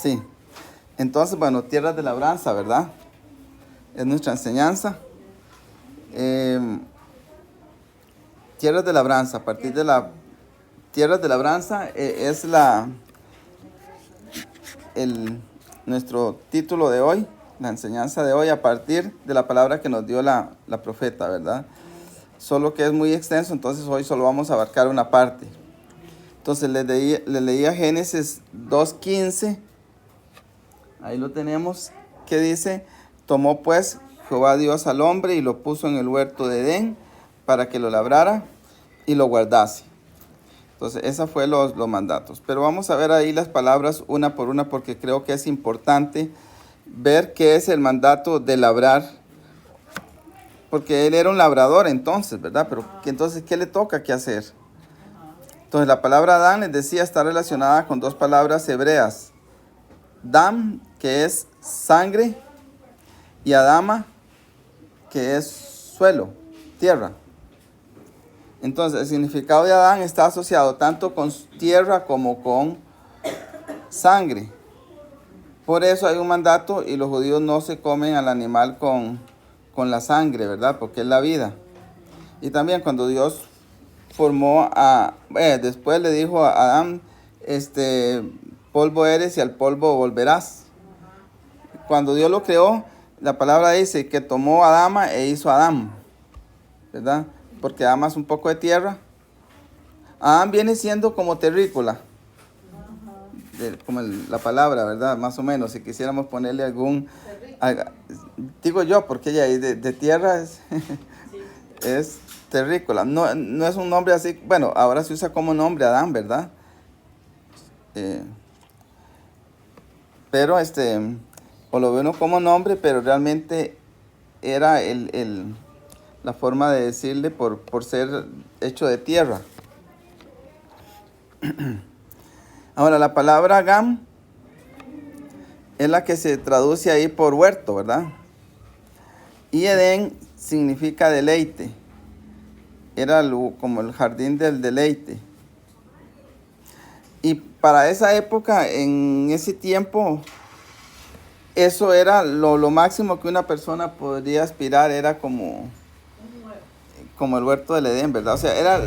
Sí. Entonces, bueno, tierras de labranza, ¿verdad? Es nuestra enseñanza. Tierras de labranza, a partir de la tierras de labranza es nuestro título de hoy, la enseñanza de hoy, a partir de la palabra que nos dio la profeta, ¿verdad? Solo que es muy extenso, entonces hoy solo vamos a abarcar una parte. Entonces le leía Génesis 2:15, ahí lo tenemos, que dice: tomó pues Jehová Dios al hombre y lo puso en el huerto de Edén para que lo labrara y lo guardase. Entonces, esos fueron los mandatos. Pero vamos a ver ahí las palabras una por una, porque creo que es importante ver qué es el mandato de labrar. Porque él era un labrador entonces, ¿verdad? Pero entonces, ¿qué le toca qué hacer? Entonces, la palabra Adán, les decía, está relacionada con dos palabras hebreas. Dam, que es sangre, y Adama, que es suelo, tierra. Entonces, el significado de Adán está asociado tanto con tierra como con sangre. Por eso hay un mandato y los judíos no se comen al animal con la sangre, ¿verdad? Porque es la vida. Y también cuando Dios formó después le dijo a Adán, polvo eres y al polvo volverás. Cuando Dios lo creó, la palabra dice que tomó a Adama e hizo a Adán, ¿verdad? Porque Adán es un poco de tierra. Adán viene siendo como terrícola, como la palabra, ¿verdad? Más o menos, si quisiéramos ponerle digo yo, porque ella de tierra es terrícola. No es un nombre así, bueno, ahora se usa como nombre Adán, ¿verdad? Pero o lo ve uno como nombre, pero realmente era la forma de decirle por ser hecho de tierra. Ahora, la palabra Gam es la que se traduce ahí por huerto, ¿verdad? Y Edén significa deleite. Era como el jardín del deleite. Y para esa época, en ese tiempo, eso era lo máximo que una persona podría aspirar, era como el huerto del Edén, ¿verdad? O sea, era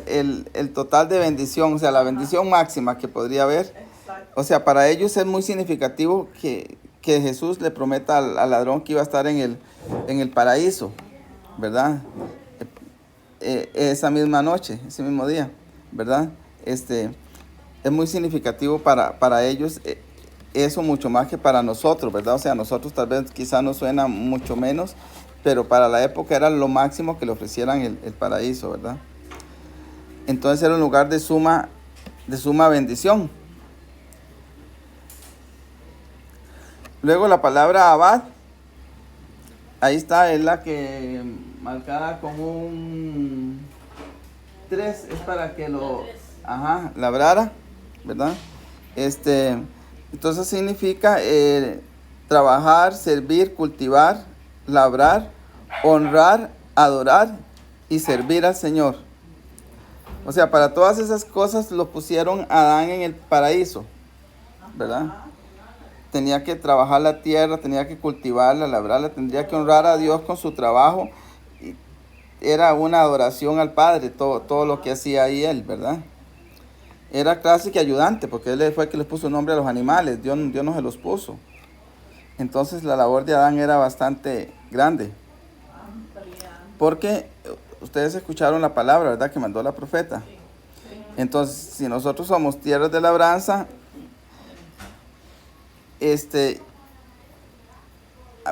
el total de bendición, o sea, la bendición máxima que podría haber. O sea, para ellos es muy significativo que Jesús le prometa al ladrón que iba a estar en el paraíso, ¿verdad? Esa misma noche, ese mismo día, ¿verdad? Es muy significativo para ellos, eso mucho más que para nosotros, ¿verdad? O sea, a nosotros tal vez quizás nos suena mucho menos, pero para la época era lo máximo que le ofrecieran el paraíso, ¿verdad? Entonces era un lugar de suma bendición. Luego la palabra abad, ahí está, es la que marcada con un 3, es para que lo labrara, ¿verdad? Entonces significa trabajar, servir, cultivar, labrar, honrar, adorar y servir al Señor. O sea, para todas esas cosas lo pusieron a Adán en el paraíso, ¿verdad? Tenía que trabajar la tierra, tenía que cultivarla, labrarla, tendría que honrar a Dios con su trabajo. Era una adoración al Padre, todo lo que hacía ahí él, ¿verdad? Era casi que ayudante, porque él fue el que les puso nombre a los animales, Dios no se los puso. Entonces la labor de Adán era bastante grande. Porque ustedes escucharon la palabra, ¿verdad?, que mandó la profeta. Entonces, si nosotros somos tierras de labranza,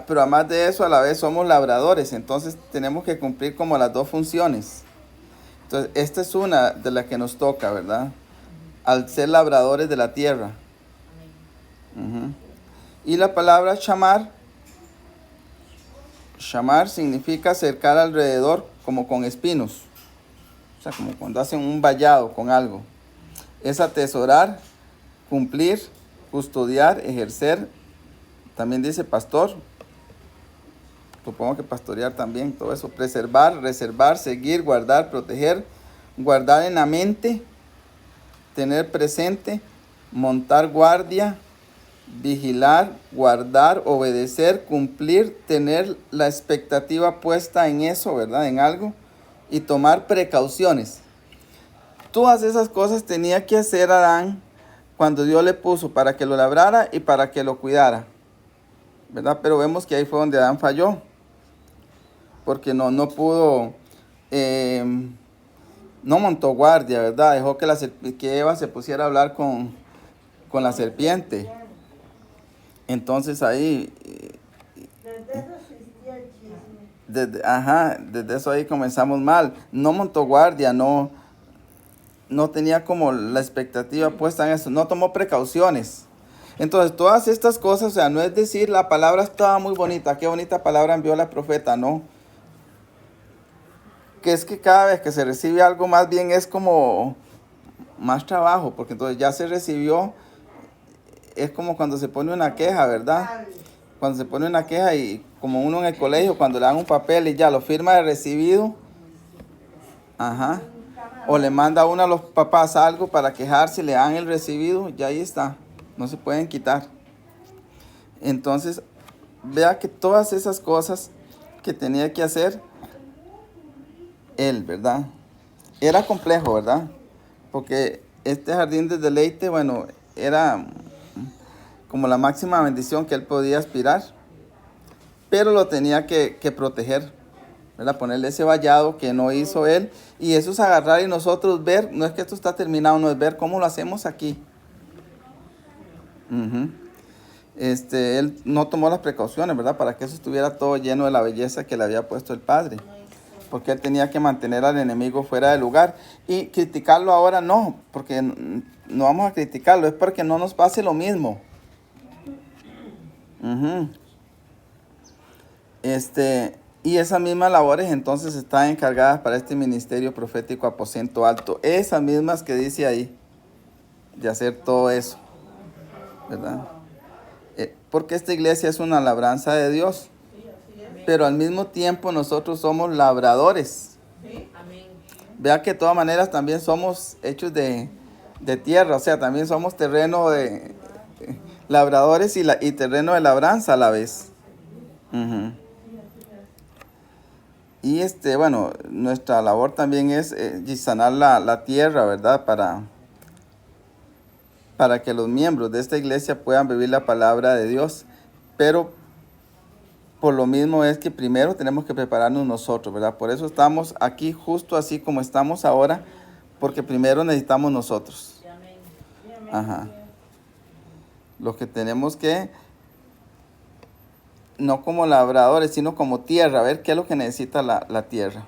pero además de eso, a la vez somos labradores, entonces tenemos que cumplir como las dos funciones. Entonces, esta es una de las que nos toca, ¿verdad? Al ser labradores de la tierra. Y la palabra shamar significa cercar alrededor como con espinos. O sea, como cuando hacen un vallado con algo. Es atesorar, cumplir, custodiar, ejercer. También dice pastor. Supongo que pastorear también, todo eso. Preservar, reservar, seguir, guardar, proteger. Guardar en la mente. Tener presente. montar guardia, vigilar, guardar, obedecer, cumplir, tener la expectativa puesta en eso, ¿verdad? En algo, y tomar precauciones. Todas esas cosas tenía que hacer Adán cuando Dios le puso para que lo labrara y para que lo cuidara, ¿verdad? Pero vemos que ahí fue donde Adán falló, porque no pudo, no montó guardia, ¿verdad? Dejó que Eva se pusiera a hablar con la serpiente. Entonces ahí, desde eso ahí comenzamos mal. No montó guardia, no tenía como la expectativa puesta en eso, no tomó precauciones. Entonces todas estas cosas, o sea, no es decir la palabra estaba muy bonita, qué bonita palabra envió la profeta, no. Que es que cada vez que se recibe algo más bien es como más trabajo, porque entonces ya se recibió, es como cuando se pone una queja, ¿verdad? Cuando se pone una queja y como uno en el colegio, cuando le dan un papel y ya lo firma de recibido, o le manda a uno a los papás algo para quejarse, le dan el recibido, ya ahí está, no se pueden quitar. Entonces, vea que todas esas cosas que tenía que hacer él, ¿verdad? Era complejo, ¿verdad? Porque este jardín de deleite, bueno, era como la máxima bendición que él podía aspirar, pero lo tenía que proteger, ¿verdad? Ponerle ese vallado que no hizo él, y eso es agarrar y nosotros ver, no es que esto está terminado, no es ver cómo lo hacemos aquí. Él no tomó las precauciones, ¿verdad? Para que eso estuviera todo lleno de la belleza que le había puesto el Padre, porque él tenía que mantener al enemigo fuera del lugar. Y criticarlo ahora no, porque no vamos a criticarlo, es porque no nos pase lo mismo. Y esas mismas labores entonces están encargadas para este ministerio profético aposento alto. Esas mismas que dice ahí, de hacer todo eso, ¿verdad? Porque esta iglesia es una labranza de Dios, pero al mismo tiempo nosotros somos labradores. Vea que de todas maneras también somos hechos de tierra, o sea, también somos terreno de labradores y terreno de labranza a la vez. Y bueno, nuestra labor también es sanar la tierra, ¿verdad? Para que los miembros de esta iglesia puedan vivir la palabra de Dios. Pero por lo mismo es que primero tenemos que prepararnos nosotros, ¿verdad? Por eso estamos aquí justo así como estamos ahora, porque primero necesitamos nosotros. Lo que tenemos que, no como labradores, sino como tierra, a ver qué es lo que necesita la tierra.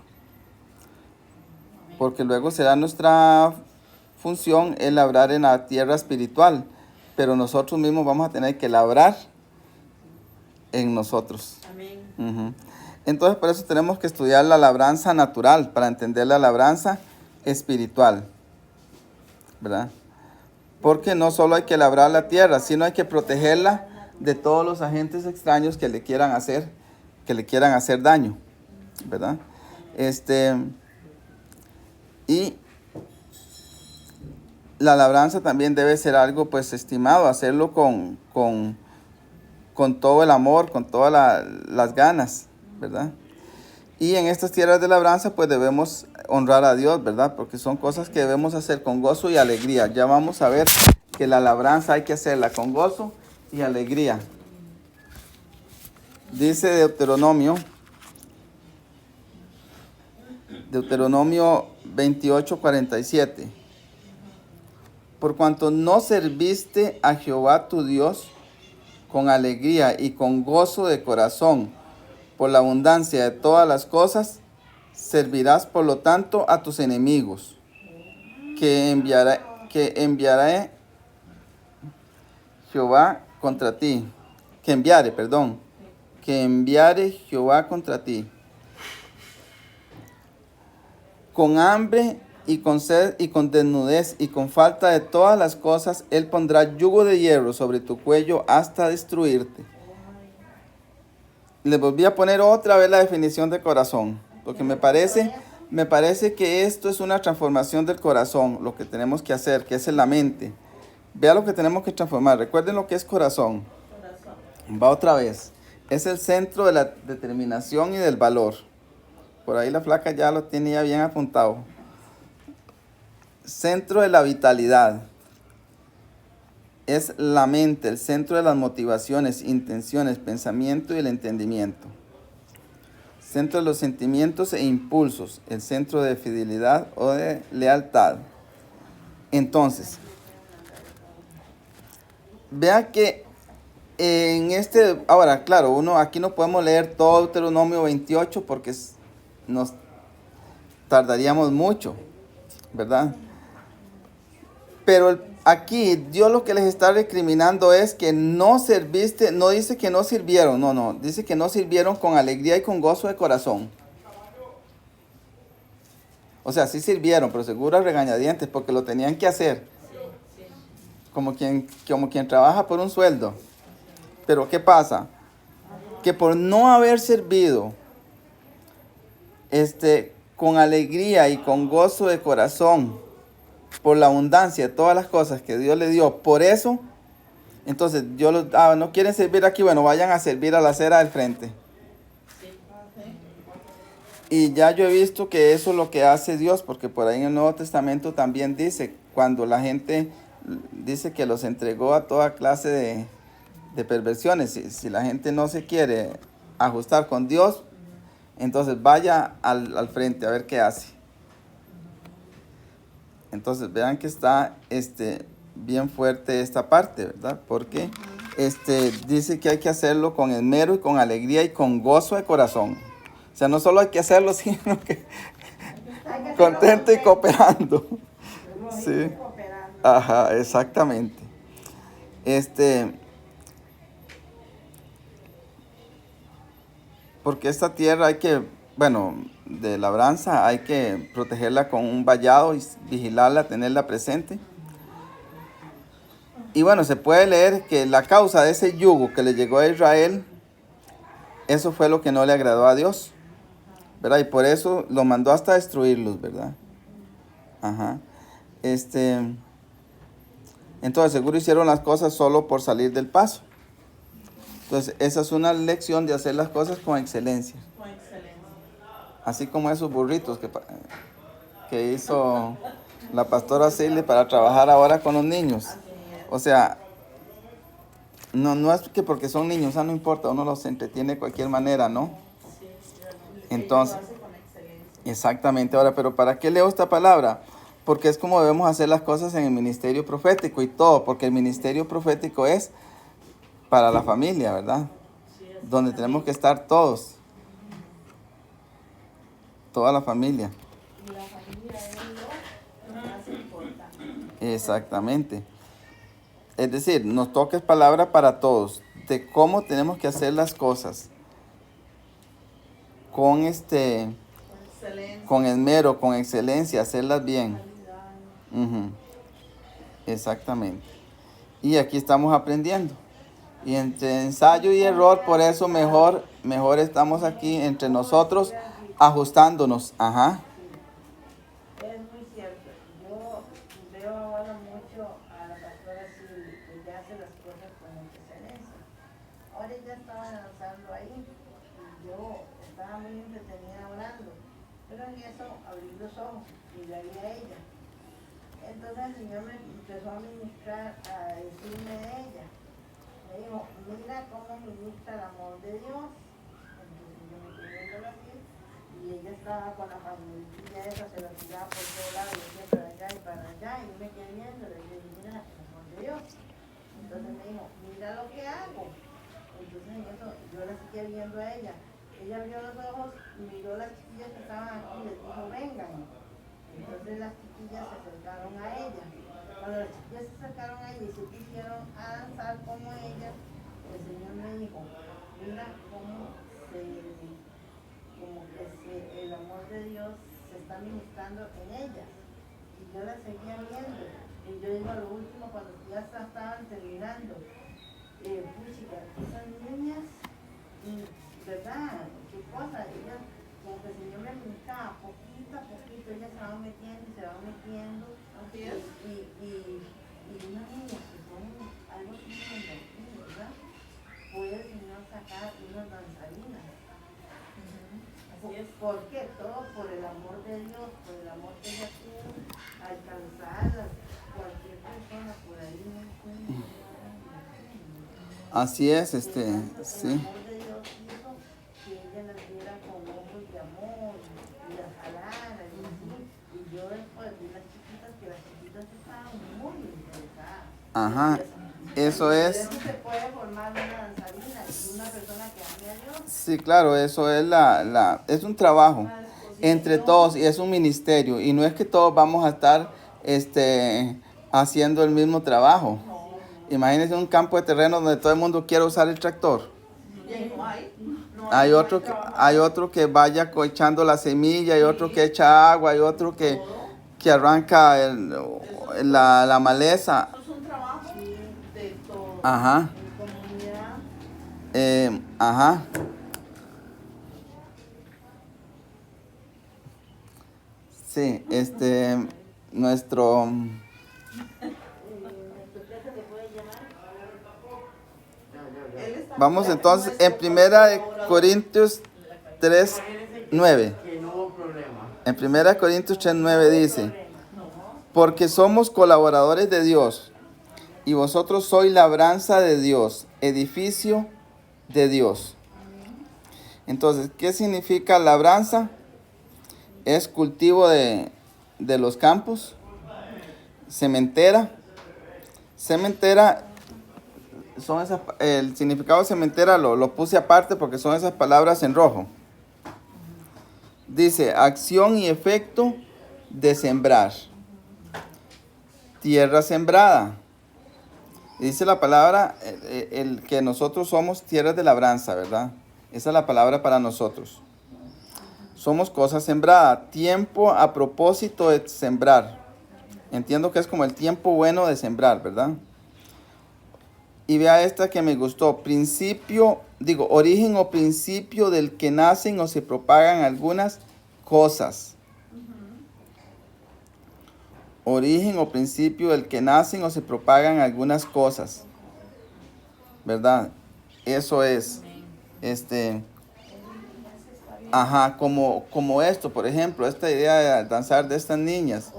Porque luego será nuestra función es labrar en la tierra espiritual, pero nosotros mismos vamos a tener que labrar en nosotros. Entonces por eso tenemos que estudiar la labranza natural para entender la labranza espiritual, ¿verdad? Porque no solo hay que labrar la tierra, sino hay que protegerla de todos los agentes extraños que le quieran hacer daño, ¿verdad? Y la labranza también debe ser algo pues estimado, hacerlo con todo el amor, con todas las ganas, ¿verdad? Y en estas tierras de labranza pues debemos honrar a Dios, ¿verdad? Porque son cosas que debemos hacer con gozo y alegría. Ya vamos a ver que la labranza hay que hacerla con gozo y alegría. Dice Deuteronomio 28:47. Por cuanto no serviste a Jehová tu Dios con alegría y con gozo de corazón, por la abundancia de todas las cosas, servirás por lo tanto a tus enemigos, que enviaré Jehová contra ti, que enviare Jehová contra ti. Con hambre y con sed y con desnudez y con falta de todas las cosas, él pondrá yugo de hierro sobre tu cuello hasta destruirte. Le volví a poner otra vez la definición de corazón, porque me parece que esto es una transformación del corazón, lo que tenemos que hacer, que es en la mente. Vea lo que tenemos que transformar. Recuerden lo que es corazón. Va otra vez. Es el centro de la determinación y del valor. Por ahí la flaca ya lo tenía bien apuntado. Centro de la vitalidad. Es la mente, el centro de las motivaciones, intenciones, pensamiento y el entendimiento. Centro de los sentimientos e impulsos. El centro de fidelidad o de lealtad. Entonces, vea que ahora, claro, aquí no podemos leer todo Deuteronomio 28 porque nos tardaríamos mucho, ¿verdad? Pero aquí Dios lo que les está recriminando es que no serviste, no dice que no sirvieron, no, dice que no sirvieron con alegría y con gozo de corazón. O sea, sí sirvieron, pero seguro a regañadientes porque lo tenían que hacer. Como quien trabaja por un sueldo. Pero ¿qué pasa? Que por no haber servido con alegría y con gozo de corazón, por la abundancia de todas las cosas que Dios le dio, por eso, entonces Dios no quieren servir aquí, bueno, vayan a servir a la acera del frente. Y ya yo he visto que eso es lo que hace Dios, porque por ahí en el Nuevo Testamento también dice, cuando la gente dice que los entregó a toda clase de perversiones, si la gente no se quiere ajustar con Dios, entonces vaya al frente a ver qué hace. Entonces vean que está bien fuerte esta parte, ¿verdad? Porque dice que hay que hacerlo con esmero y con alegría y con gozo de corazón. O sea, no solo hay que hacerlo, sino que contento y cooperando. Sí. Ajá, exactamente. Porque esta tierra de labranza hay que protegerla con un vallado y vigilarla, tenerla presente. Y bueno, se puede leer que la causa de ese yugo que le llegó a Israel, eso fue lo que no le agradó a Dios, ¿verdad? Y por eso lo mandó hasta destruirlos, ¿verdad? Ajá. Entonces, seguro hicieron las cosas solo por salir del paso. Entonces, esa es una lección de hacer las cosas con excelencia. Con excelencia. Así como esos burritos que hizo la pastora Silly para trabajar ahora con los niños. O sea, no es que porque son niños, no importa, uno los entretiene de cualquier manera, ¿no? Entonces, exactamente. Ahora, pero ¿para qué leo esta palabra? Porque es como debemos hacer las cosas en el ministerio profético y todo, porque el ministerio profético es para la familia, ¿verdad? Donde tenemos que estar todos, toda la familia. Y la familia es lo más importante. Exactamente. Es decir, nos toca palabra para todos, de cómo tenemos que hacer las cosas. Con con esmero, con excelencia, hacerlas bien. Exactamente. Y aquí estamos aprendiendo. Y entre ensayo y error, por eso mejor estamos aquí entre nosotros, ajustándonos. Ajá. Es muy cierto. Yo veo ahora mucho a la pastora Silly, que ya hace las cosas con excelencia. Ahora ella estaba danzando ahí y yo estaba muy entretenida hablando. Pero en eso abrí los ojos y la vi a ella. Entonces el Señor me empezó a ministrar, a decirme de ella. Me dijo, mira cómo ministra el amor de Dios. Entonces yo me quedé viéndola así y ella estaba con la familia esa, se la tiraba por todos lados, y para allá y para allá, y yo me quedé viéndola y le dije, mira el amor de Dios. Entonces me dijo, mira lo que hago. Entonces en eso yo la seguía viendo a ella. Ella abrió los ojos, miró a las chiquillas que estaban aquí y les dijo, vengan. Entonces las chiquillas se acercaron a ella. Cuando las chiquillas se acercaron a ella y se pusieron a danzar como ella, el Señor me dijo, mira cómo el amor de Dios se está ministrando en ellas. Y yo las seguía viendo. Y yo digo a lo último, cuando ya estaban terminando, puchica, esas niñas, ¿verdad? ¿Qué cosa? Ellas, como que el Señor me ministraba poquito a poquito, ellas se van metiendo y se van metiendo. Y y unas niñas que son algo así como invertidas, ¿verdad? Puede el Señor sacar unas danzarinas. ¿Por qué? Todo por el amor de Dios, por el amor que ella tiene, alcanzarlas, cualquier persona por ahí no encuentra. Así es, El sí. amor de Dios hizo que ella las viera con ojos de amor y las jalara y así. Y yo después vi las chiquitas estaban muy interesadas. Ajá, eso De es. eso se puede formar una danzarina y una persona que ame a Dios. Sí, claro, eso es es un trabajo entre todos y es un ministerio. Y no es que todos vamos a estar haciendo el mismo trabajo. Imagínense un campo de terreno donde todo el mundo quiere usar el tractor. Hay otro que vaya echando la semilla, hay otro que echa agua, hay otro que arranca la maleza. Eso es un trabajo de todo. Ajá. En comunidad. Ajá. Sí, nuestro... Vamos entonces en Primera de Corintios 3:9. En Primera de Corintios 3:9 dice, porque somos colaboradores de Dios y vosotros sois labranza de Dios, edificio de Dios. Entonces, ¿qué significa labranza? Es cultivo de los campos. Sementera. Sementera, el significado de sementera lo puse aparte porque son esas palabras en rojo. Dice, acción y efecto de sembrar. Tierra sembrada. Dice la palabra, el que nosotros somos tierras de labranza, ¿verdad? Esa es la palabra para nosotros. Somos cosas sembradas. Tiempo a propósito de sembrar. Entiendo que es como el tiempo bueno de sembrar, ¿verdad? Y vea esta que me gustó. Origen o principio del que nacen o se propagan algunas cosas. Origen o principio del que nacen o se propagan algunas cosas. ¿Verdad? Eso es. Ajá, como esto, por ejemplo, esta idea de danzar de estas niñas.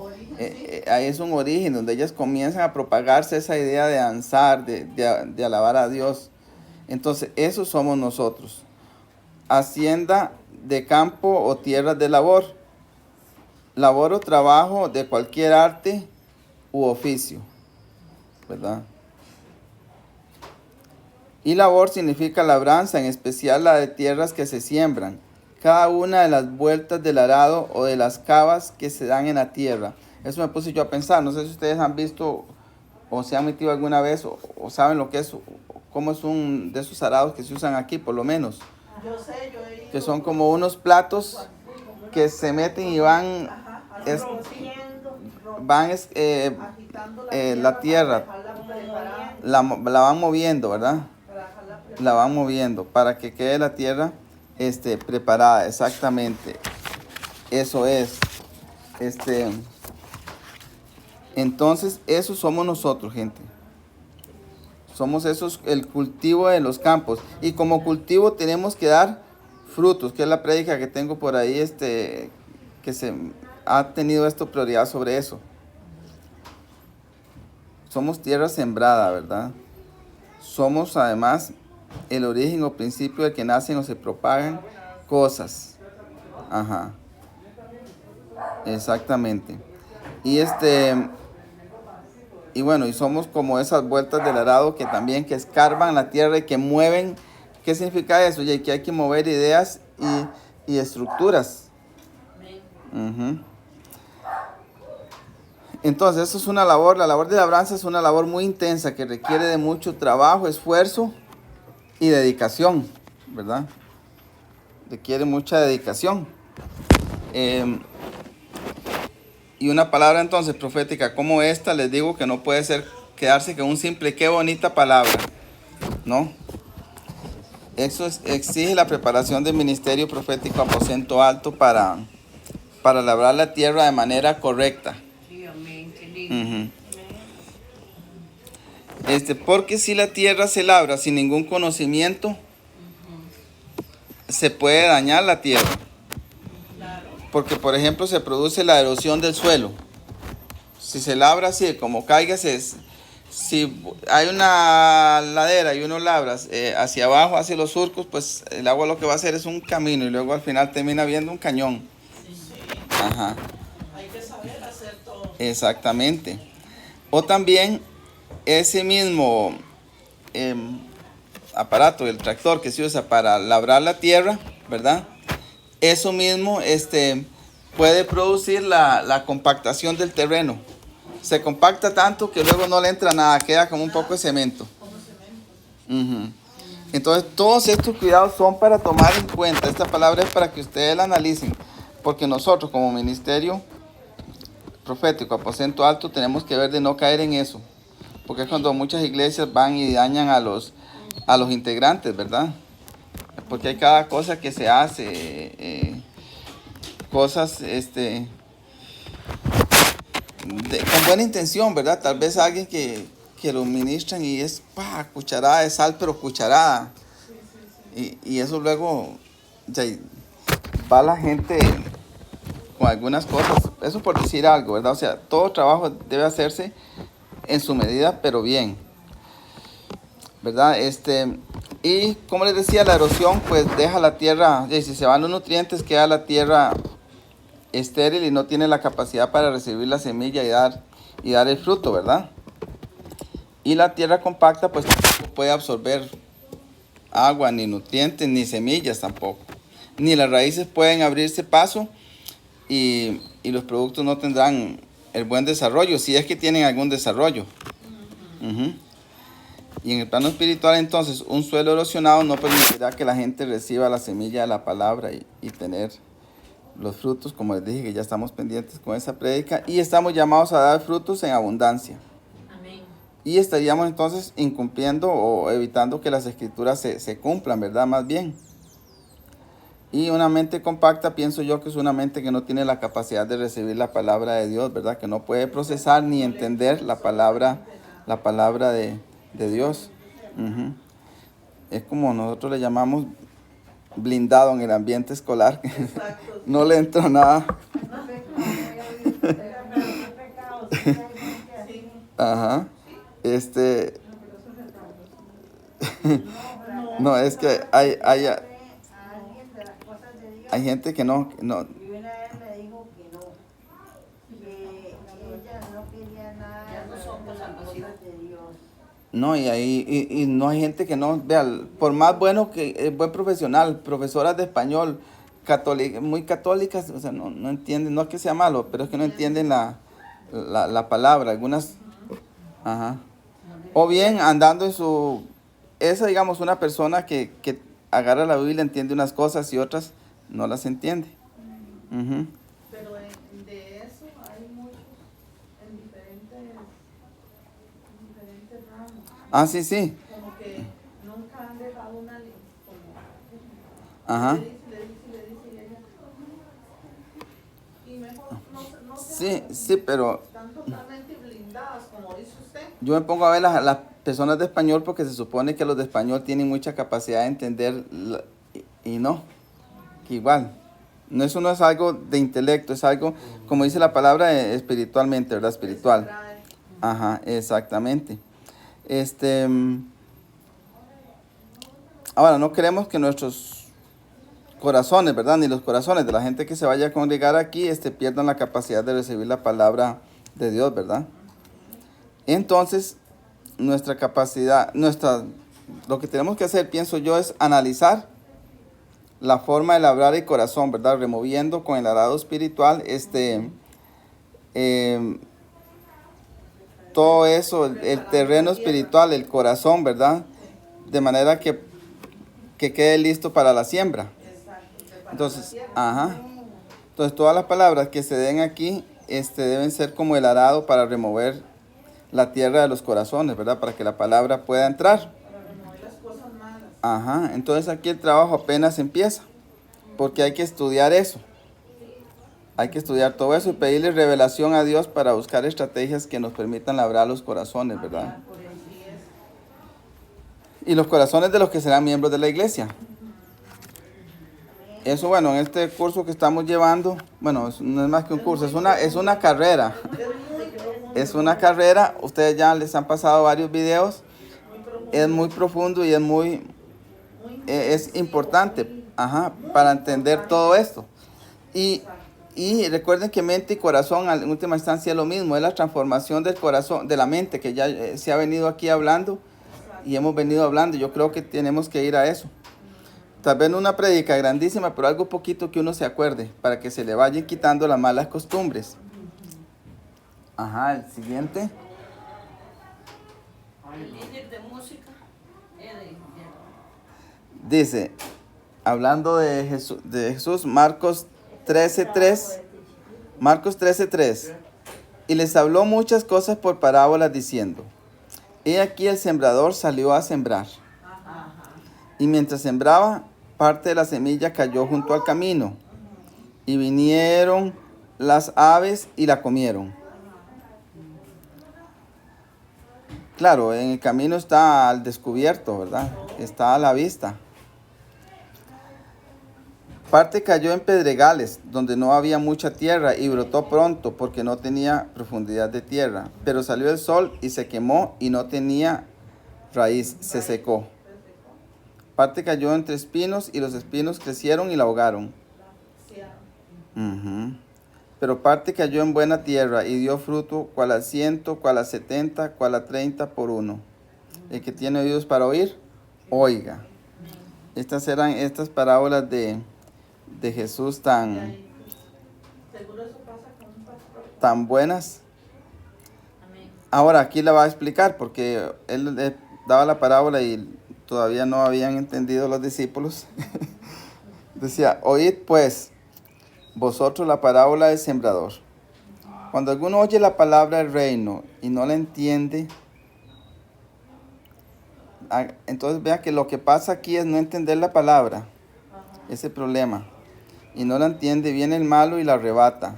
Ahí es un origen donde ellas comienzan a propagarse esa idea de danzar, de alabar a Dios. Entonces, eso somos nosotros. Hacienda de campo o tierras de labor. Labor o trabajo de cualquier arte u oficio, ¿verdad? Y labor significa labranza, en especial la de tierras que se siembran. Cada una de las vueltas del arado o de las cavas que se dan en la tierra. Eso me puse yo a pensar. No sé si ustedes han visto o se han metido alguna vez o saben lo que es, cómo es un de esos arados que se usan aquí, por lo menos. Yo sé, yo he ido. Que son como unos platos que se meten y van la tierra, la van moviendo, ¿verdad? La van moviendo para que quede la tierra preparada, exactamente. Eso es. Entonces, eso somos nosotros, gente. Somos esos, el cultivo de los campos. Y como cultivo tenemos que dar frutos, que es la prédica que tengo por ahí, que se ha tenido prioridad sobre eso. Somos tierra sembrada, ¿verdad? Somos además el origen o principio del que nacen o se propagan cosas. Ajá. Exactamente. Y bueno, y somos como esas vueltas del arado que también que escarban la tierra y que mueven. ¿Qué significa eso? Y que hay que mover ideas y estructuras. Uh-huh. Entonces, eso es una labor. La labor de labranza es una labor muy intensa que requiere de mucho trabajo, esfuerzo y dedicación, ¿verdad? Requiere mucha dedicación. Y una palabra entonces profética como esta, les digo que no puede quedarse con un simple qué bonita palabra, ¿no? Eso exige la preparación del ministerio profético aposento alto para labrar la tierra de manera correcta. Sí, amén, qué lindo. Uh-huh. Porque si la tierra se labra sin ningún conocimiento, se puede dañar la tierra. Porque, por ejemplo, se produce la erosión del suelo. Si se labra así, como caiga, si hay una ladera y uno labra hacia abajo, hacia los surcos, pues el agua lo que va a hacer es un camino y luego al final termina viendo un cañón. Ajá. Hay que saber hacer todo. Exactamente. O también ese mismo aparato, el tractor que se usa para labrar la tierra, ¿verdad? Eso mismo puede producir la compactación del terreno. Se compacta tanto que luego no le entra nada, queda como un poco de cemento. Uh-huh. Entonces, todos estos cuidados son para tomar en cuenta. Esta palabra es para que ustedes la analicen, porque nosotros como ministerio profético, aposento alto, tenemos que ver de no caer en eso, porque es cuando muchas iglesias van y dañan a los integrantes, ¿verdad? Porque hay cada cosa que se hace, cosas con buena intención, ¿verdad? Tal vez alguien que lo ministran y es cucharada de sal, pero cucharada. Y eso luego ya, va la gente con algunas cosas. Eso por decir algo, ¿verdad? O sea, todo trabajo debe hacerse en su medida, pero bien, ¿verdad? Y como les decía, la erosión pues deja la tierra, y si se van los nutrientes, queda la tierra estéril y no tiene la capacidad para recibir la semilla y dar el fruto, ¿verdad? Y la tierra compacta pues tampoco puede absorber agua, ni nutrientes, ni semillas tampoco. Ni las raíces pueden abrirse paso y los productos no tendrán el buen desarrollo, si es que tienen algún desarrollo. Uh-huh. Y en el plano espiritual entonces, un suelo erosionado no permitirá que la gente reciba la semilla de la palabra y tener los frutos, como les dije, que ya estamos pendientes con esa prédica, y estamos llamados a dar frutos en abundancia. Amén. Y estaríamos entonces incumpliendo o evitando que las escrituras se cumplan, ¿verdad? Más bien. Y una mente compacta, pienso yo que es una mente que no tiene la capacidad de recibir la palabra de Dios, ¿verdad? Que no puede procesar ni entender la palabra de Dios. Uh-huh. Es como nosotros le llamamos blindado en el ambiente escolar. No le entró nada. Ajá. No, es que hay gente que no. Y una vez me dijo que no, que ella no quería nada Ya no somos de las ambiciosas. cosas de Dios. No, y no hay gente que no, vea, por más bueno que es buen profesional, profesoras de español, muy católicas, o sea, no entienden, no es que sea malo, pero es que no entienden la palabra, algunas, ajá. O bien andando esa digamos una persona que agarra la Biblia, entiende unas cosas y otras no las entiende. Uh-huh. Pero de eso hay muchos en diferentes ramos. Ah, sí, sí. Como que nunca han dejado una como Ajá. le dice y ella. Y mejor no Sí, sí, pero están totalmente blindadas, como dice usted. yo me pongo a ver las personas de español porque se supone que los de español tienen mucha capacidad de entender y no, que igual. No, eso no es algo de intelecto, es algo, como dice la palabra, espiritualmente, ¿verdad? Espiritual. Ajá, exactamente. Ahora, no queremos que nuestros corazones, ¿verdad? Ni los corazones de la gente que se vaya a congregar aquí, pierdan la capacidad de recibir la palabra de Dios, ¿verdad? Entonces, nuestra capacidad, lo que tenemos que hacer, pienso yo, es analizar la forma de labrar el corazón, ¿verdad? Removiendo con el arado espiritual, todo eso, el terreno espiritual, el corazón, ¿verdad? De manera que quede listo para la siembra. Entonces, ajá. Entonces, todas las palabras que se den aquí, deben ser como el arado para remover la tierra de los corazones, ¿verdad? Para que la palabra pueda entrar. Ajá. Entonces, aquí el trabajo apenas empieza, porque hay que estudiar eso. Hay que estudiar todo eso y pedirle revelación a Dios para buscar estrategias que nos permitan labrar los corazones, ¿verdad? y los corazones de los que serán miembros de la iglesia. Eso, bueno, en este curso que estamos llevando, bueno, no es más que un curso, es una carrera. Es una carrera, ustedes ya les han pasado varios videos, es muy profundo y es importante, para entender todo esto. Y recuerden que mente y corazón en última instancia es lo mismo, es la transformación del corazón, de la mente, que ya se ha venido aquí hablando y hemos venido hablando. Yo creo que tenemos que ir a eso. Tal vez no una prédica grandísima, pero algo poquito que uno se acuerde, para que se le vayan quitando las malas costumbres. El siguiente. El líder de música era Dice, hablando de Jesús, Marcos 13:3. Marcos 13:3. Y les habló muchas cosas por parábolas diciendo, he aquí el sembrador salió a sembrar. Y mientras sembraba, parte de la semilla cayó junto al camino. Y vinieron las aves y la comieron. Claro, en el camino está al descubierto, ¿verdad? Está a la vista. Parte cayó en pedregales, donde no había mucha tierra, y brotó pronto, porque no tenía profundidad de tierra. Pero salió el sol y se quemó, y no tenía raíz, se secó. Parte cayó entre espinos, y los espinos crecieron y la ahogaron. Pero parte cayó en buena tierra, y dio fruto, cual a 100, cual a 70, cual a 30 por uno. El que tiene oídos para oír, oiga. Estas eran estas parábolas de Jesús tan buenas. Ahora aquí la va a explicar, porque él daba la parábola y todavía no habían entendido los discípulos. Decía, oíd pues vosotros la parábola del sembrador. Cuando alguno oye la palabra del reino y no la entiende, entonces vea que lo que pasa aquí es no entender la palabra, ese problema, y no la entiende, viene el malo y la arrebata.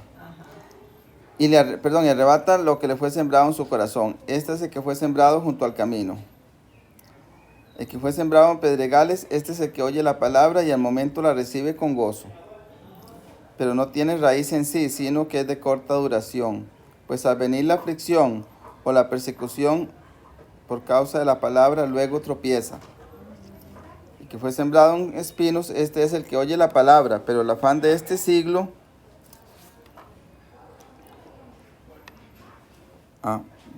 Y arrebata lo que le fue sembrado en su corazón. Este es el que fue sembrado junto al camino. El que fue sembrado en pedregales, este es el que oye la palabra y al momento la recibe con gozo. Pero no tiene raíz en sí, sino que es de corta duración. Pues al venir la aflicción o la persecución por causa de la palabra, luego tropieza. El que fue sembrado en espinos, este es el que oye la palabra, pero el afán de este siglo...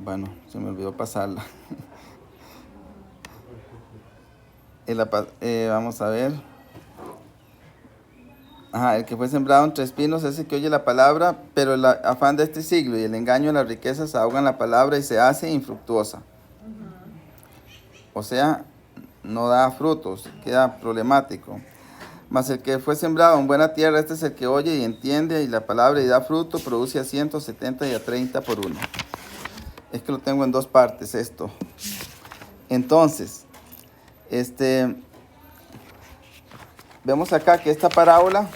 bueno, se me olvidó pasarla. Vamos a ver. El que fue sembrado entre espinos es el que oye la palabra, pero el afán de este siglo y el engaño de las riquezas ahogan la palabra y se hace infructuosa. O sea, no da frutos, queda problemático. Mas el que fue sembrado en buena tierra, este es el que oye y entiende y la palabra y da fruto, produce a 170 y a 30 por uno. Es que lo tengo en dos partes esto. Entonces, vemos acá que esta parábola,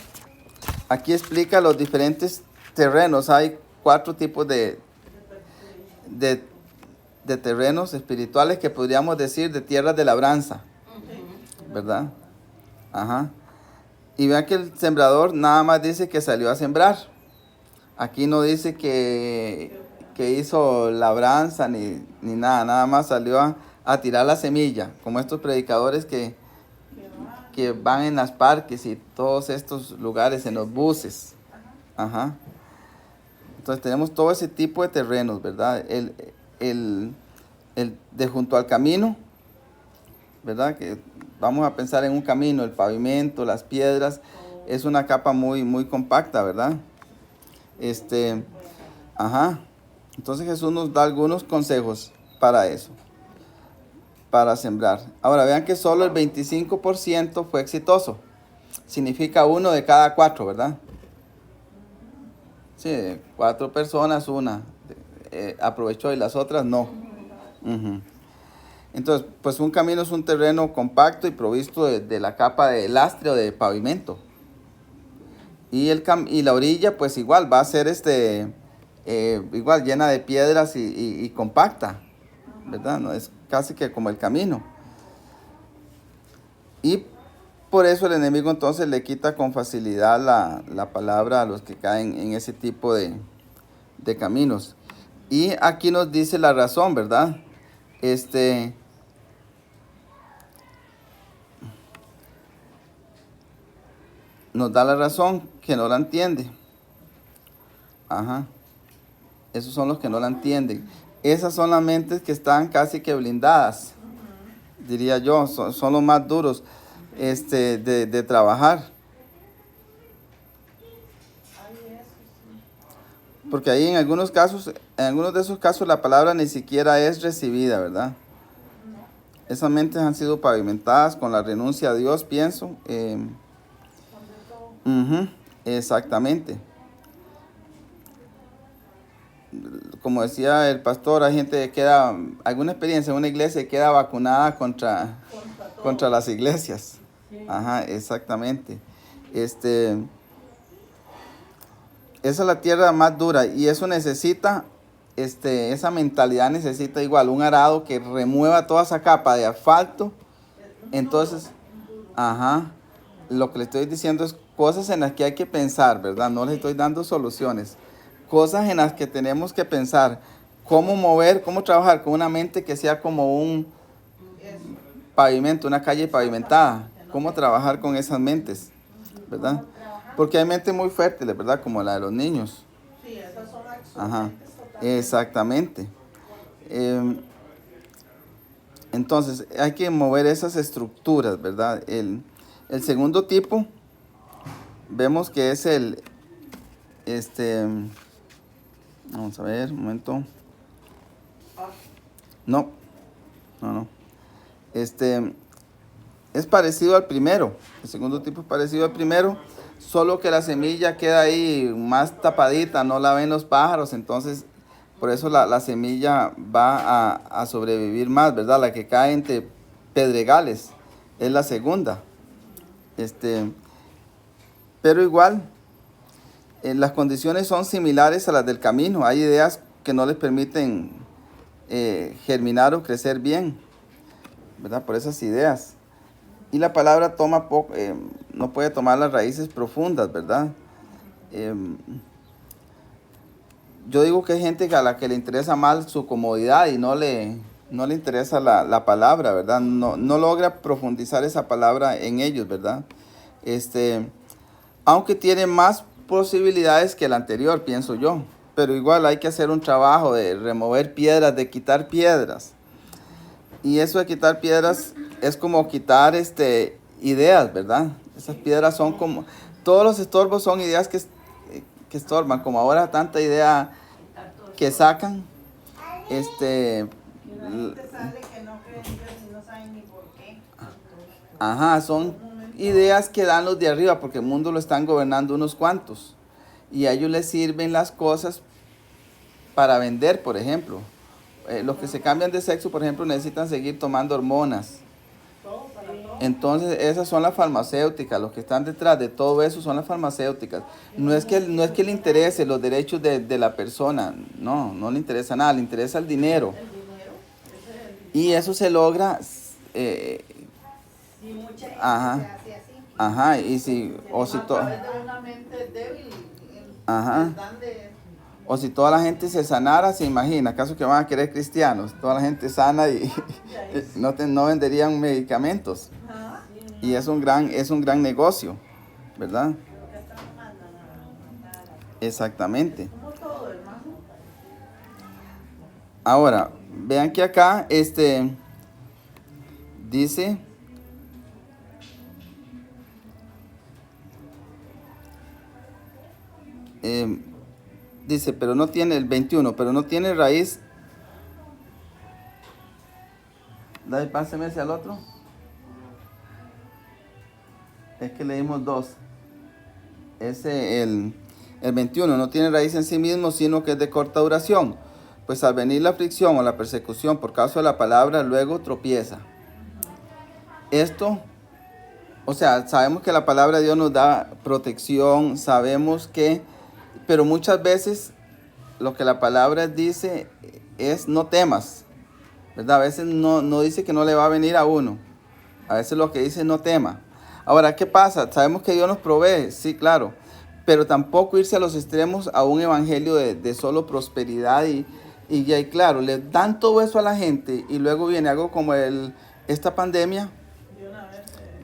aquí explica los diferentes terrenos. Hay 4 tipos de terrenos espirituales que podríamos decir de tierras de labranza, ¿verdad? Y vean que el sembrador nada más dice que salió a sembrar. Aquí no dice que hizo labranza ni nada más salió a tirar la semilla, como estos predicadores que van en las parques y todos estos lugares, en los buses. Entonces tenemos todo ese tipo de terrenos, ¿verdad? El de junto al camino, ¿verdad? Que vamos a pensar en un camino, el pavimento, las piedras, es una capa muy, muy compacta, ¿verdad? Entonces Jesús nos da algunos consejos para eso, para sembrar. Ahora vean que solo el 25% fue exitoso. Significa 1 de cada 4, ¿verdad? Sí, 4 personas, una aprovechó y las otras no. Entonces, pues un camino es un terreno compacto y provisto de la capa de lastre o de pavimento. Y la orilla, pues igual, va a ser igual llena de piedras y compacta, ¿verdad? No es casi que como el camino. Y por eso el enemigo entonces le quita con facilidad la palabra a los que caen en ese tipo de caminos. Y aquí nos dice la razón, ¿verdad? Nos da la razón que no la entiende. Ajá. Esos son los que no la entienden. Esas son las mentes que están casi que blindadas, diría yo. Son los más duros de trabajar. Porque ahí en algunos casos, en algunos de esos casos la palabra ni siquiera es recibida, ¿verdad? Esas mentes han sido pavimentadas con la renuncia a Dios, pienso. Exactamente. Como decía el pastor, hay gente que queda, alguna experiencia en una iglesia queda vacunada contra las iglesias. Ajá, exactamente. Esa es la tierra más dura y eso necesita, esa mentalidad necesita igual un arado que remueva toda esa capa de asfalto. Entonces, ajá, lo que le estoy diciendo es cosas en las que hay que pensar, ¿verdad? No les estoy dando soluciones. Cosas en las que tenemos que pensar cómo mover, cómo trabajar con una mente que sea como un pavimento, una calle pavimentada. Cómo trabajar con esas mentes, ¿verdad? Porque hay mentes muy fértiles, ¿verdad? Como la de los niños. Sí, esas son Ajá, excelentes totalmente. exactamente. Entonces, hay que mover esas estructuras, ¿verdad? El segundo tipo, vemos que es vamos a ver, un momento. No. Es parecido al primero. El segundo tipo es parecido al primero, solo que la semilla queda ahí más tapadita, no la ven los pájaros, entonces por eso la semilla va a sobrevivir más, ¿verdad? La que cae entre pedregales es la segunda. Pero igual, las condiciones son similares a las del camino. Hay ideas que no les permiten germinar o crecer bien, ¿verdad? Por esas ideas. Y la palabra no puede tomar las raíces profundas, ¿verdad? Yo digo que hay gente a la que le interesa más su comodidad y no le interesa la palabra, ¿verdad? No logra profundizar esa palabra en ellos, ¿verdad? Aunque tiene más posibilidades que el anterior, pienso yo. Pero igual hay que hacer un trabajo de remover piedras, de quitar piedras. Y eso de quitar piedras es como quitar ideas, ¿verdad? Esas piedras son como... Todos los estorbos son ideas que estorban. Como ahora tanta idea que sacan. La gente sale que no creen en Dios y no saben ni por qué. Ajá, son ideas que dan los de arriba porque el mundo lo están gobernando unos cuantos. Y a ellos les sirven las cosas para vender, por ejemplo. Los que se cambian de sexo, por ejemplo, necesitan seguir tomando hormonas. Entonces, esas son las farmacéuticas. Los que están detrás de todo eso son las farmacéuticas. No es que le interese los derechos de la persona. No le interesa nada. Le interesa el dinero. Y eso se logra... Y mucha gente Ajá. se hace así. Ajá. Y si... O si A través de una mente débil. Ajá. les dan de- O si toda la gente se sanara, se imagina, ¿acaso que van a querer cristianos? Toda la gente sana y no venderían medicamentos. Y es un gran negocio, ¿verdad? Exactamente. Como todo, hermano. Ahora, vean que acá dice... Dice, pero no tiene el 21, pero no tiene raíz. Dale, páseme ese al otro. Es que leímos dos. El 21 no tiene raíz en sí mismo, sino que es de corta duración. Pues al venir la aflicción o la persecución por causa de la palabra, luego tropieza. Esto, o sea, sabemos que la palabra de Dios nos da protección, sabemos que... Pero muchas veces lo que la palabra dice es no temas, ¿verdad? A veces no dice que no le va a venir a uno, A veces lo que dice no tema. Ahora, ¿qué pasa? Sabemos que Dios nos provee, sí, claro, pero tampoco irse a los extremos a un evangelio de solo prosperidad y ya, y claro, le dan todo eso a la gente y luego viene algo como esta pandemia, De una vez,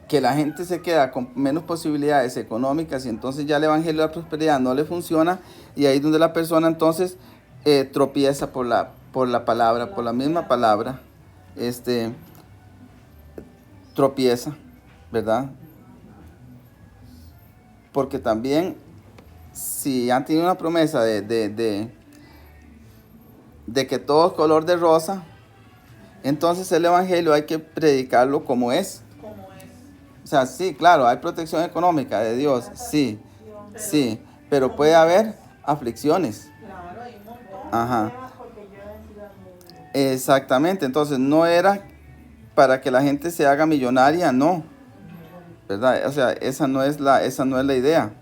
que la gente se queda con menos posibilidades económicas y entonces ya el evangelio de la prosperidad no le funciona y ahí es donde la persona entonces tropieza por la palabra, por la misma palabra, tropieza, ¿verdad? Porque también si han tenido una promesa de que todo es color de rosa, entonces el evangelio hay que predicarlo como es. como es. O sea, sí, claro, hay protección económica de Dios, sí, Pero, sí, pero puede haber aflicciones. claro, hay un montón. Ajá, Porque yo he sido muy... exactamente, entonces no era para que la gente se haga millonaria, no, ¿verdad? O sea, esa no es la idea.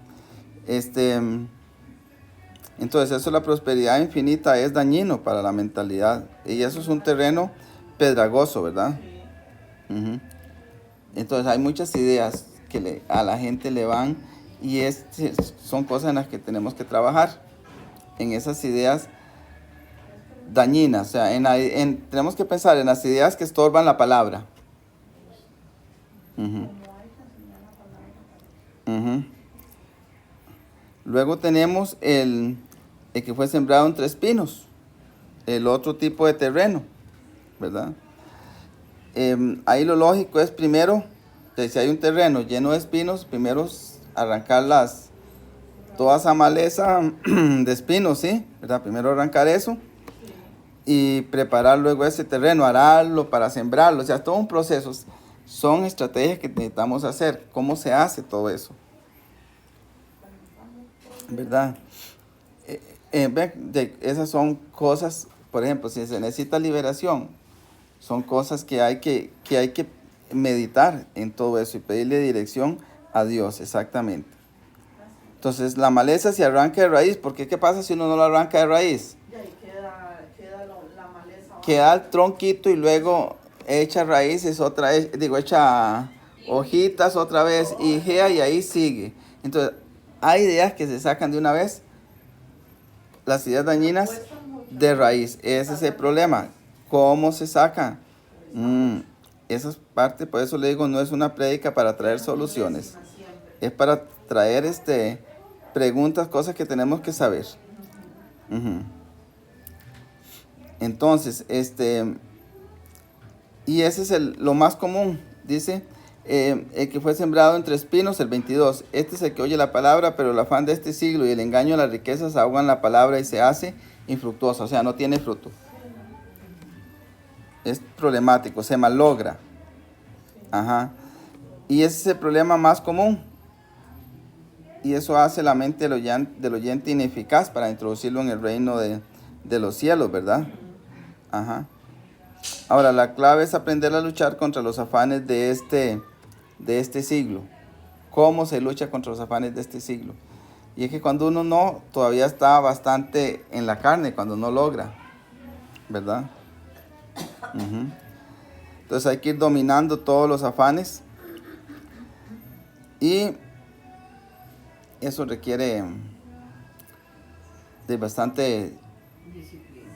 Entonces eso, la prosperidad infinita es dañino para la mentalidad y eso es un terreno pedregoso, ¿verdad? Sí. Ujú. Entonces hay muchas ideas que a la gente le van y son cosas en las que tenemos que trabajar, en esas ideas dañinas, o sea, tenemos que pensar en las ideas que estorban la palabra. Ujú. Ujú. Luego tenemos el que fue sembrado entre espinos, el otro tipo de terreno, ¿verdad? Ahí lo lógico es primero, que si hay un terreno lleno de espinos, primero arrancar toda esa maleza de espinos, ¿sí? ¿Verdad? Primero arrancar eso y preparar luego ese terreno, ararlo para sembrarlo, o sea, todo un proceso. Son estrategias que necesitamos hacer. ¿Cómo se hace todo eso? ¿Verdad? Esas son cosas, por ejemplo, si se necesita liberación, son cosas que hay que meditar en todo eso y pedirle dirección a Dios, exactamente. Entonces, la maleza se arranca de raíz, porque ¿qué pasa si uno no la arranca de raíz? Y ahí queda la maleza abajo. Queda el tronquito y luego echa raíces otra vez, echa hojitas otra vez y ahí sigue. Entonces, hay ideas que se sacan de una vez, las ideas dañinas Cuesta mucho. de raíz. Ese es el problema. ¿Cómo se sacan? Esa es parte, por eso le digo, no es una prédica para traer soluciones. Siempre. Es para traer preguntas, cosas que tenemos que saber. Ujú. Entonces, y ese es lo más común, dice, el que fue sembrado entre espinos, el 22. Este es el que oye la palabra, pero el afán de este siglo y el engaño de las riquezas ahogan la palabra y se hace infructuosa, o sea, no tiene fruto. Es problemático, se malogra. Ajá. Y ese es el problema más común. Y eso hace la mente del oyente ineficaz para introducirlo en el reino de los cielos, ¿verdad? Ajá. Ahora, la clave es aprender a luchar contra los afanes de este siglo. ¿Cómo se lucha contra los afanes de este siglo? Y es que cuando uno todavía está bastante en la carne, cuando no logra, ¿verdad? Ujú. Entonces hay que ir dominando todos los afanes y eso requiere de bastante Eso, disciplina,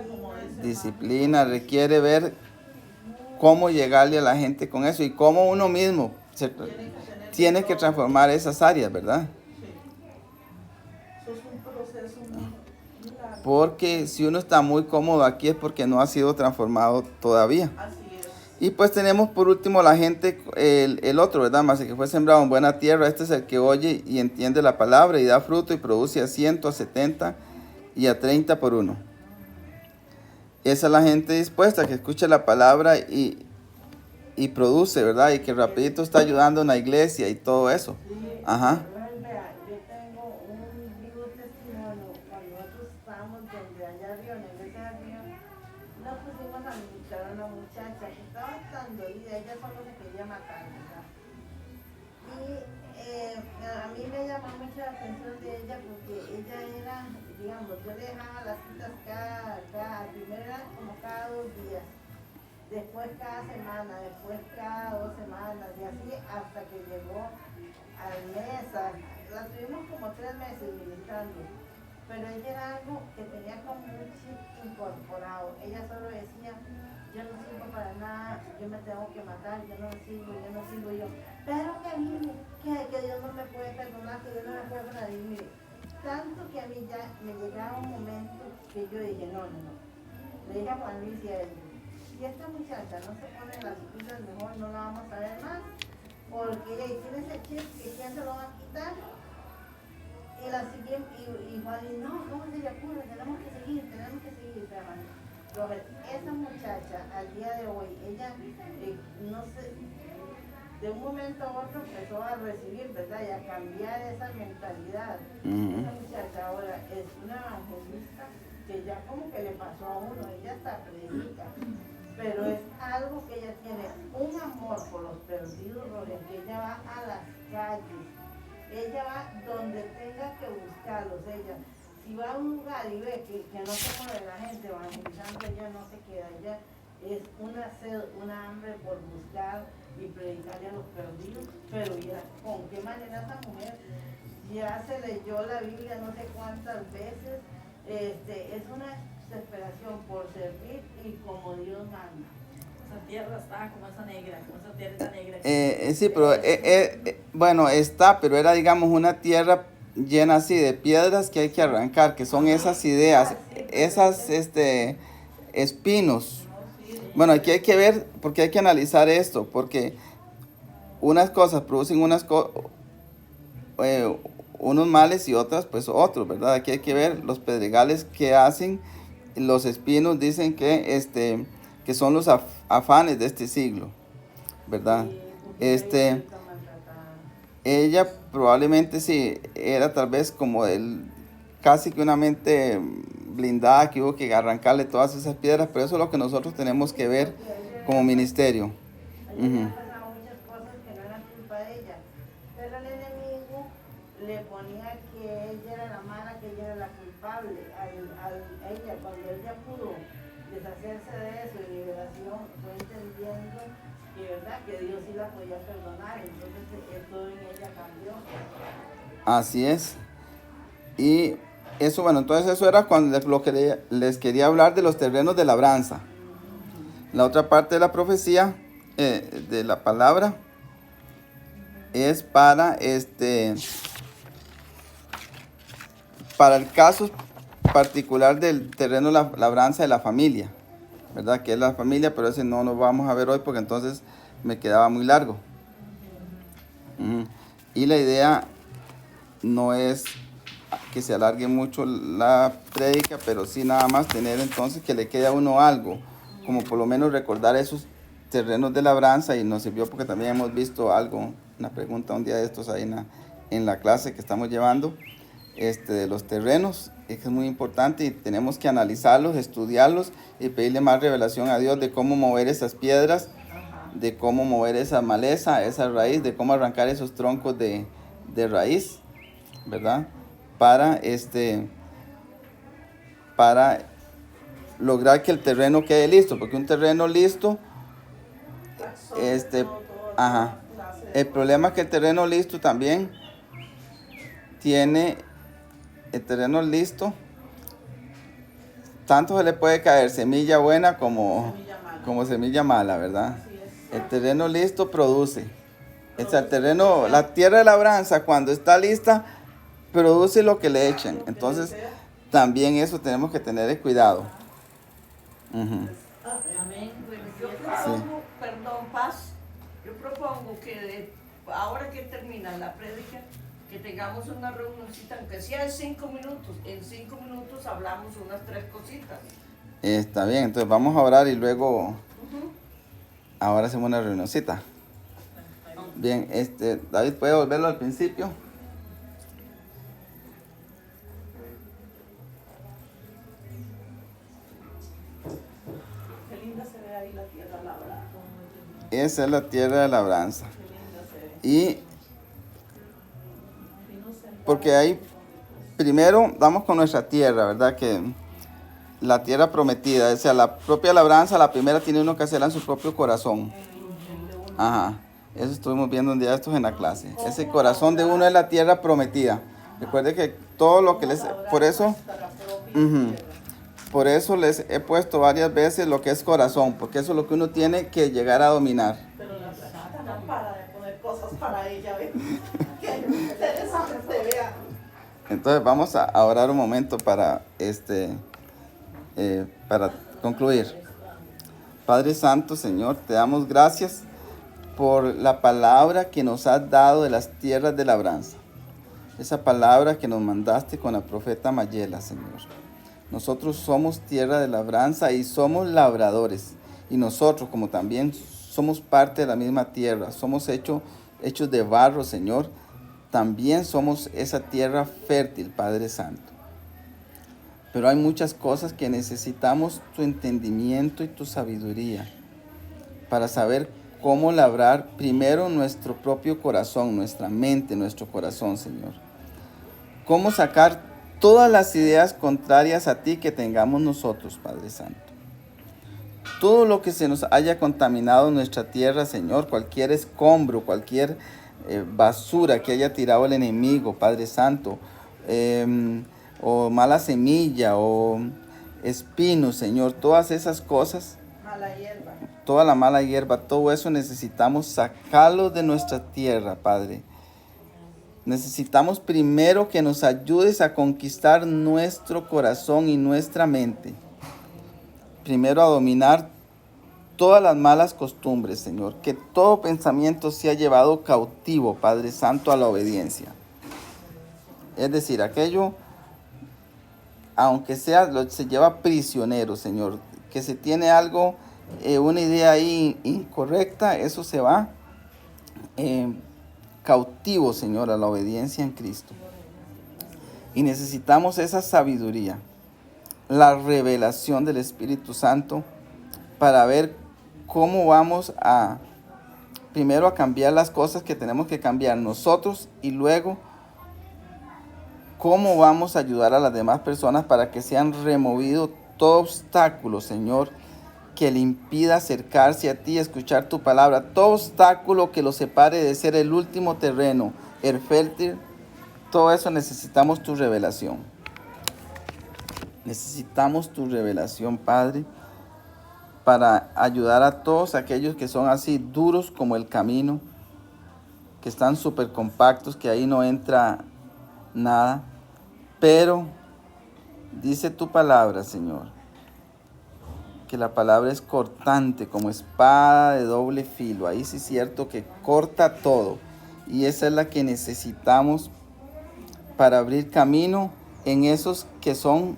como dice. disciplina, requiere ver cómo llegarle a la gente con eso y cómo uno mismo tiene que transformar esas áreas, ¿verdad? Eso es un proceso muy largo. Porque si uno está muy cómodo aquí es porque no ha sido transformado todavía. Así es. Y pues tenemos por último la gente, el otro, ¿verdad? Más el que fue sembrado en buena tierra. Este es el que oye y entiende la palabra y da fruto y produce a 100, a 70 y a 30 por uno. Esa es la gente dispuesta que escucha la palabra y produce, ¿verdad? Y que rapidito está ayudando en la iglesia y todo eso. Ajá. Vea, yo tengo un vivo testimonio. Cuando nosotros estábamos donde allá arriba, en la iglesia de arriba, nos pusimos a ministrar a una muchacha que estaba tan dolida, ella solo se quería matar, ¿verdad? Y a mí me llamó mucho la atención de ella porque ella era, digamos, yo le dejaba las citas primero era como cada 2 días. después cada semana, después cada 2 semanas, y así hasta que llegó al mes. La tuvimos como 3 meses ministrando, pero ella era algo que tenía como un chip incorporado. Ella solo decía, yo no sirvo para nada, yo me tengo que matar, yo no sirvo yo. Pero que a mí, que Dios no me puede perdonar, que Dios no me puede perdonar. Y mire, tanto que a mí ya me llegaba un momento que yo dije, no. Le dije a Juan Luis y a él, si esta muchacha no se pone las pilas, mejor no la vamos a ver más, porque ella tiene ese chip que quién se lo va a quitar. Y la siguiente, y Juan Luis, no, ¿cómo se le ocurre? Tenemos que seguir, Robert, esa muchacha al día de hoy, ella, no sé, de un momento a otro empezó a recibir, ¿verdad? Y a cambiar esa mentalidad. Esa muchacha ahora es una evangelista que ya como que le pasó a uno, ella hasta predica, pero es algo que ella tiene un amor por los perdidos, Robert, que ella va a las calles, ella va donde tenga que buscarlos. Ella, si va a un lugar y ve que no se mueve la gente evangelizando, ella no se queda. Ella es una sed, una hambre por buscar y predicarle a los perdidos. Pero ya, ¿con qué manera esa mujer ya se leyó la Biblia no sé cuántas veces? Es una desesperación por servir y como Dios manda. Esa tierra está como esa negra, como esa tierra negra. Sí, pero bueno, está, pero era, digamos, una tierra llena así de piedras que hay que arrancar, que son esas ideas, esas espinos. Bueno, aquí hay que ver, porque hay que analizar esto, porque unas cosas producen unos males y otras pues otros, ¿verdad? Aquí hay que ver los pedregales que hacen, los espinos dicen que son los afanes de este siglo, ¿verdad? Ella probablemente sí, era tal vez como casi que una mente blindada que hubo que arrancarle todas esas piedras, pero eso es lo que nosotros tenemos que ver como ministerio. Muchas cosas que no eran culpa de ella, pero el enemigo le ponía que ella era la mala, que ella era la culpable. A ella, cuando ella pudo deshacerse de eso y liberación, fue entendiendo que, ¿verdad?, que Dios sí la podía perdonar, entonces todo en ella cambió. Así es. Y eso, bueno, entonces eso era cuando lo que les quería hablar de los terrenos de labranza. La otra parte de la profecía, de la palabra, es para el caso particular del terreno de labranza de la familia, ¿verdad? Que es la familia, pero ese no nos vamos a ver hoy porque entonces me quedaba muy largo. Y la idea no es que se alargue mucho la prédica, pero sí nada más tener entonces que le quede a uno algo, como por lo menos recordar esos terrenos de labranza, y nos sirvió porque también hemos visto algo, una pregunta un día de estos ahí en la clase que estamos llevando, de los terrenos, que es muy importante y tenemos que analizarlos, estudiarlos y pedirle más revelación a Dios de cómo mover esas piedras, de cómo mover esa maleza, esa raíz, de cómo arrancar esos troncos de raíz, ¿verdad? Para lograr que el terreno quede listo, porque un terreno listo, el problema es que el terreno listo también tiene, el terreno listo, tanto se le puede caer semilla buena como semilla mala, ¿verdad? El terreno listo produce. O sea, el terreno, la tierra de labranza, cuando está lista, produce lo que le echan. Entonces, también eso tenemos que tener cuidado. Amén. Bueno, yo propongo, perdón, Paz, yo propongo que ahora que termina la prédica, que tengamos una reunioncita, aunque sea en 5 minutos. En 5 minutos hablamos unas 3 cositas. Está bien, entonces vamos a orar y luego ahora hacemos una reunioncita. Bien, David, ¿puede volverlo al principio? Qué linda se ve ahí la tierra labrada. Esa es la tierra de labranza. Y porque ahí, primero, vamos con nuestra tierra, ¿verdad? Que la tierra prometida. O sea, la propia labranza, la primera tiene uno que hacerla en su propio corazón. Ajá. Eso estuvimos viendo un día estos en la clase. Ese corazón de uno es la tierra prometida. Recuerde que todo lo que les... Por eso... ujú, por eso les he puesto varias veces lo que es corazón, porque eso es lo que uno tiene que llegar a dominar. Pero la santa no para de poner cosas para ella, ¿ves? Qué interesante, vea. Entonces vamos a orar un momento para para concluir. Padre Santo, Señor, te damos gracias por la palabra que nos has dado de las tierras de labranza. Esa palabra que nos mandaste con la profeta Mayela, Señor. Nosotros somos tierra de labranza y somos labradores. Y nosotros, como también somos parte de la misma tierra, somos hechos de barro, Señor. También somos esa tierra fértil, Padre Santo. Pero hay muchas cosas que necesitamos tu entendimiento y tu sabiduría para saber cómo labrar primero nuestro propio corazón, nuestra mente, nuestro corazón, Señor. Cómo sacar todas las ideas contrarias a ti que tengamos nosotros, Padre Santo. Todo lo que se nos haya contaminado en nuestra tierra, Señor, cualquier escombro, cualquier basura que haya tirado el enemigo, Padre Santo, o mala semilla, o espinos, Señor, todas esas cosas, Mala hierba. toda la mala hierba, todo eso necesitamos sacarlo de nuestra tierra, Padre. Necesitamos primero que nos ayudes a conquistar nuestro corazón y nuestra mente. Primero a dominar todas las malas costumbres, Señor. Que todo pensamiento sea llevado cautivo, Padre Santo, a la obediencia. Es decir, aquello, aunque sea, se lleva prisionero, Señor. Que se tiene algo, una idea ahí incorrecta, eso se va cautivo, Señor, a la obediencia en Cristo. Y necesitamos esa sabiduría, la revelación del Espíritu Santo para ver cómo vamos a, primero a cambiar las cosas que tenemos que cambiar nosotros y luego cómo vamos a ayudar a las demás personas para que sean removido todo obstáculo, Señor, que le impida acercarse a ti, escuchar tu palabra, todo obstáculo que lo separe de ser el último terreno, el fértil, todo eso necesitamos tu revelación. Necesitamos tu revelación, Padre, para ayudar a todos aquellos que son así duros como el camino, que están súper compactos, que ahí no entra nada. Pero dice tu palabra, Señor, que la palabra es cortante como espada de doble filo. Ahí sí es cierto que corta todo. Y esa es la que necesitamos para abrir camino en esos que son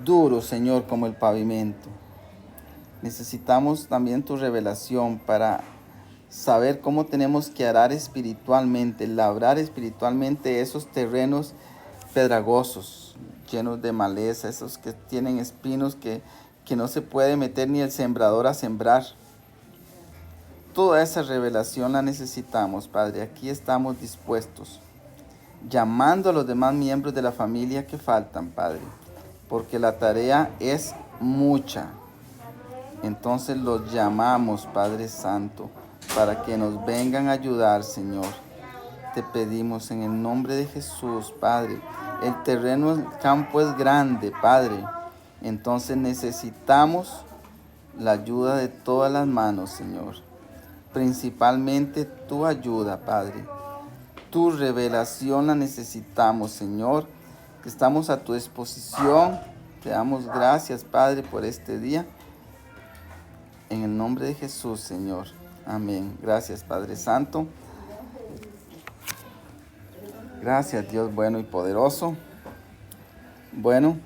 duros, Señor, como el pavimento. Necesitamos también tu revelación para saber cómo tenemos que arar espiritualmente, labrar espiritualmente esos terrenos pedregosos, llenos de maleza, esos que tienen espinos que no se puede meter ni el sembrador a sembrar. Toda esa revelación la necesitamos, Padre. Aquí estamos dispuestos, llamando a los demás miembros de la familia que faltan, Padre, porque la tarea es mucha. Entonces los llamamos, Padre Santo, para que nos vengan a ayudar, Señor. Te pedimos en el nombre de Jesús, Padre. El terreno, el campo es grande, Padre. Entonces necesitamos la ayuda de todas las manos, Señor. Principalmente tu ayuda, Padre. Tu revelación la necesitamos, Señor. Estamos a tu disposición. Te damos gracias, Padre, por este día. En el nombre de Jesús, Señor. Amén. Gracias, Padre Santo. Gracias, Dios bueno y poderoso. Bueno.